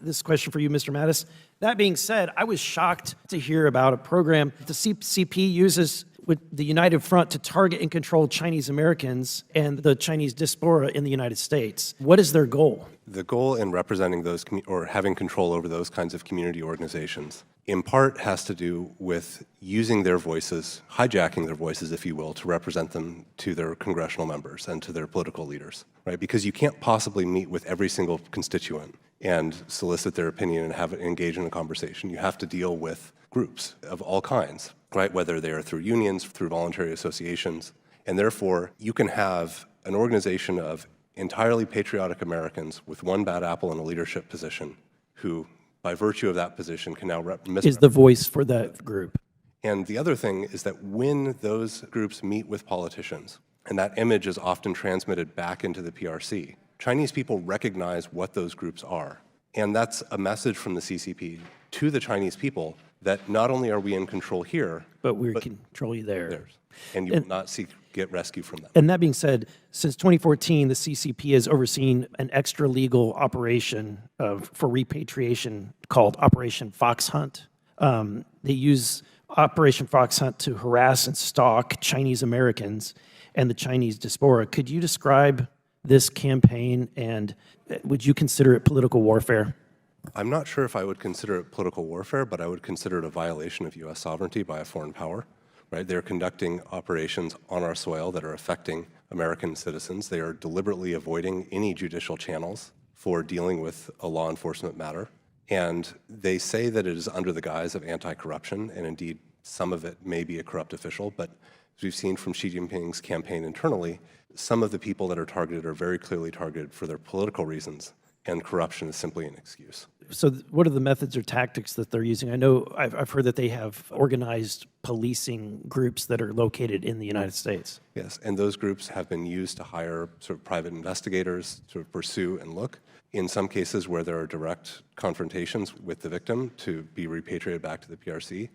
This question for you, Mr. Mattis. That being said, I was shocked to hear about a program the CCP uses with the United Front to target and control Chinese Americans and the Chinese diaspora in the United States. What is their goal? The goal in representing those or having control over those kinds of community organizations in part has to do with using their voices, hijacking their voices, if you will, to represent them to their congressional members and to their political leaders, right? Because you can't possibly meet with every single constituent and solicit their opinion and engage in a conversation. You have to deal with groups of all kinds, right? Whether they are through unions, through voluntary associations, and therefore you can have an organization of entirely patriotic Americans with one bad apple in a leadership position who, by virtue of that position, can now is the voice for that group. And the other thing is that when those groups meet with politicians, and that image is often transmitted back into the PRC, Chinese people recognize what those groups are. And that's a message from the CCP to the Chinese people that not only are we in control here, but we control you there. And you will not get rescue from them. And that being said, since 2014, the CCP has overseen an extra-legal operation for repatriation called Operation Fox Hunt. They use Operation Fox Hunt to harass and stalk Chinese Americans and the Chinese diaspora. Could you describe this campaign, and would you consider it political warfare? I'm not sure if I would consider it political warfare, but I would consider it a violation of U.S. sovereignty by a foreign power. Right? They're conducting operations on our soil that are affecting American citizens. They are deliberately avoiding any judicial channels for dealing with a law enforcement matter. And they say that it is under the guise of anti-corruption, and indeed some of it may be a corrupt official, but as we've seen from Xi Jinping's campaign internally, some of the people that are targeted are very clearly targeted for their political reasons, and corruption is simply an excuse. So what are the methods or tactics that they're using? I know I've heard that they have organized policing groups that are located in the United States. Yes, and those groups have been used to hire sort of private investigators to pursue and look. In some cases where there are direct confrontations with the victim to be repatriated back to the PRC.